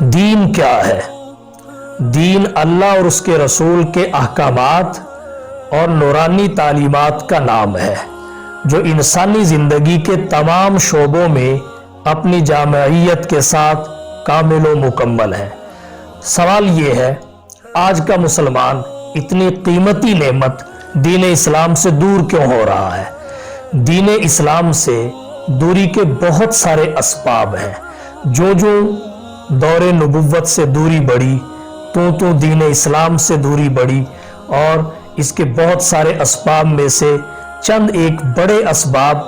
دین کیا ہے؟ دین اللہ اور اس کے رسول کے احکامات اور نورانی تعلیمات کا نام ہے جو انسانی زندگی کے تمام شعبوں میں اپنی جامعیت کے ساتھ کامل و مکمل ہے۔ سوال یہ ہے، آج کا مسلمان اتنی قیمتی نعمت دین اسلام سے دور کیوں ہو رہا ہے؟ دین اسلام سے دوری کے بہت سارے اسباب ہیں۔ جو دور نبوت سے دوری بڑھی تو دین اسلام سے دوری بڑھی، اور اس کے بہت سارے اسباب میں سے چند ایک بڑے اسباب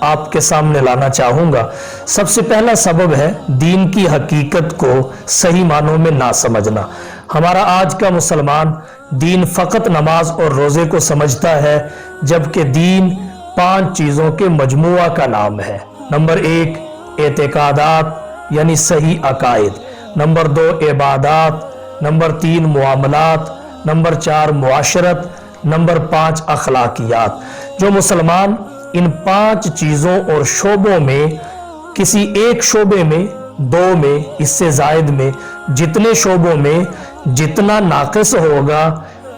آپ کے سامنے لانا چاہوں گا۔ سب سے پہلا سبب ہے دین کی حقیقت کو صحیح معنوں میں نہ سمجھنا۔ ہمارا آج کا مسلمان دین فقط نماز اور روزے کو سمجھتا ہے، جبکہ دین 5 چیزوں کے مجموعہ کا نام ہے۔ نمبر 1 اعتقادات یعنی صحیح عقائد، نمبر 2 عبادات، نمبر 3 معاملات، نمبر 4 معاشرت، نمبر 5 اخلاقیات۔ جو مسلمان ان 5 چیزوں اور شعبوں میں کسی ایک شعبے میں، 2 میں، اس سے زائد میں، جتنے شعبوں میں جتنا ناقص ہوگا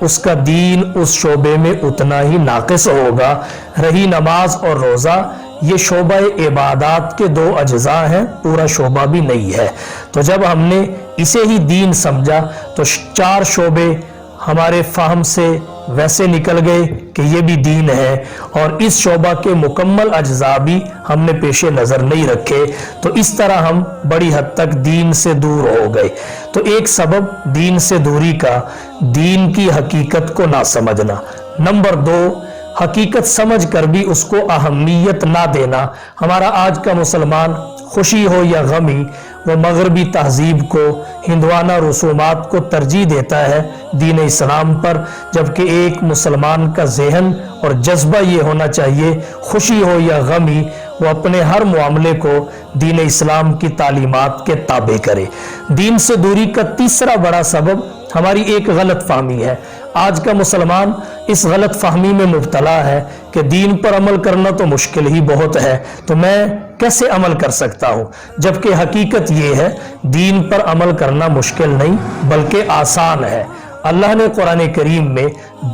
اس کا دین اس شعبے میں اتنا ہی ناقص ہوگا۔ رہی نماز اور روزہ، یہ شعبہ عبادات کے 2 اجزاء ہیں، پورا شعبہ بھی نہیں ہے۔ تو جب ہم نے اسے ہی دین سمجھا تو 4 شعبے ہمارے فہم سے ویسے نکل گئے کہ یہ بھی دین ہے، اور اس شعبہ کے مکمل اجزاء بھی ہم نے پیش نظر نہیں رکھے، تو اس طرح ہم بڑی حد تک دین سے دور ہو گئے۔ تو ایک سبب دین سے دوری کا دین کی حقیقت کو نہ سمجھنا۔ نمبر 2 حقیقت سمجھ کر بھی اس کو اہمیت نہ دینا۔ ہمارا آج کا مسلمان خوشی ہو یا غمی، وہ مغربی تہذیب کو، ہندوانہ رسومات کو ترجیح دیتا ہے دین اسلام پر، جبکہ ایک مسلمان کا ذہن اور جذبہ یہ ہونا چاہیے، خوشی ہو یا غمی، وہ اپنے ہر معاملے کو دین اسلام کی تعلیمات کے تابع کرے۔ دین سے دوری کا تیسرا بڑا سبب ہماری ایک غلط فہمی ہے۔ آج کا مسلمان اس غلط فہمی میں مبتلا ہے کہ دین پر عمل کرنا تو مشکل ہی بہت ہے، تو میں کیسے عمل کر سکتا ہوں؟ جبکہ حقیقت یہ ہے دین پر عمل کرنا مشکل نہیں بلکہ آسان ہے۔ اللہ نے قرآن کریم میں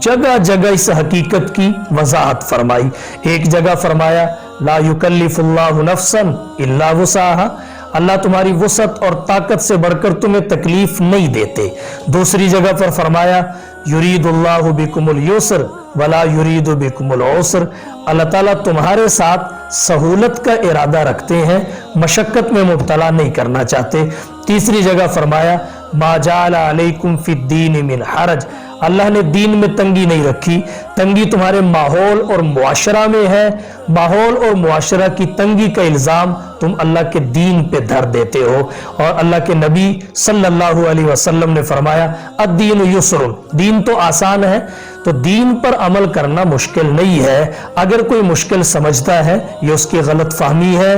جگہ جگہ اس حقیقت کی وضاحت فرمائی۔ ایک جگہ فرمایا لا یکلف اللہ نفسا الا وسعها، اللہ تمہاری وسعت اور طاقت سے بڑھ کر تمہیں تکلیف نہیں دیتے۔ دوسری جگہ پر فرمایا یرید اللہ بکم اليسر ولا یرید بکم العسر، اللہ تعالیٰ تمہارے ساتھ سہولت کا ارادہ رکھتے ہیں، مشقت میں مبتلا نہیں کرنا چاہتے۔ تیسری جگہ فرمایا ما جعل علیکم فی الدین من حرج، اللہ نے دین میں تنگی نہیں رکھی، تنگی تمہارے ماحول اور معاشرہ میں ہے، ماحول اور معاشرہ کی تنگی کا الزام تم اللہ کے دین پہ دھر دیتے ہو۔ اور اللہ کے نبی صلی اللہ علیہ وسلم نے فرمایا الدین یسر، دین تو آسان ہے۔ تو دین پر عمل کرنا مشکل نہیں ہے۔ اگر کوئی مشکل سمجھتا ہے یہ اس کی غلط فہمی ہے،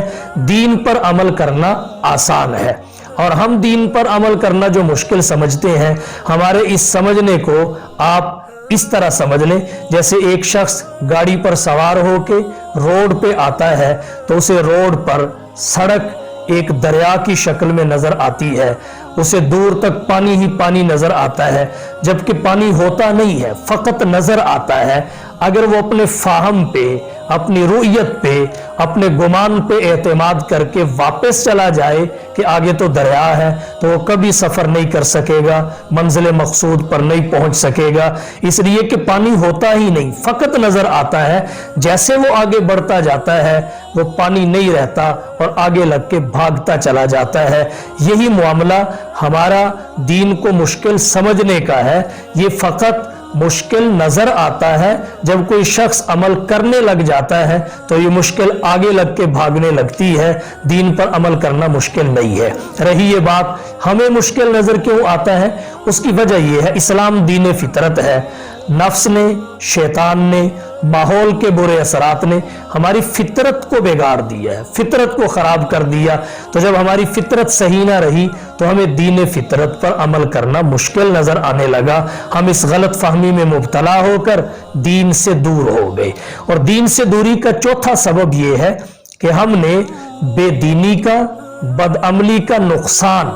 دین پر عمل کرنا آسان ہے۔ اور ہم دین پر عمل کرنا جو مشکل سمجھتے ہیں، ہمارے اس سمجھنے کو آپ اس طرح سمجھ لیں جیسے ایک شخص گاڑی پر سوار ہو کے روڈ پہ آتا ہے تو اسے روڈ پر سڑک ایک دریا کی شکل میں نظر آتی ہے، اسے دور تک پانی ہی پانی نظر آتا ہے، جبکہ پانی ہوتا نہیں ہے، فقط نظر آتا ہے۔ اگر وہ اپنے فہم پہ، اپنی رؤیت پہ، اپنے گمان پہ اعتماد کر کے واپس چلا جائے کہ آگے تو دریا ہے، تو وہ کبھی سفر نہیں کر سکے گا، منزل مقصود پر نہیں پہنچ سکے گا، اس لیے کہ پانی ہوتا ہی نہیں، فقط نظر آتا ہے۔ جیسے وہ آگے بڑھتا جاتا ہے وہ پانی نہیں رہتا اور آگے لگ کے بھاگتا چلا جاتا ہے۔ یہی معاملہ ہمارا دین کو مشکل سمجھنے کا ہے۔ یہ فقط مشکل نظر آتا ہے، جب کوئی شخص عمل کرنے لگ جاتا ہے تو یہ مشکل آگے لگ کے بھاگنے لگتی ہے، دین پر عمل کرنا مشکل نہیں ہے۔ رہی یہ بات ہمیں مشکل نظر کیوں آتا ہے، اس کی وجہ یہ ہے اسلام دین فطرت ہے۔ نفس نے، شیطان نے، ماحول کے برے اثرات نے ہماری فطرت کو بگاڑ دیا ہے، فطرت کو خراب کر دیا۔ تو جب ہماری فطرت صحیح نہ رہی تو ہمیں دین فطرت پر عمل کرنا مشکل نظر آنے لگا، ہم اس غلط فہمی میں مبتلا ہو کر دین سے دور ہو گئے۔ اور دین سے دوری کا چوتھا سبب یہ ہے کہ ہم نے بے دینی کا، بدعملی کا نقصان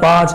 5,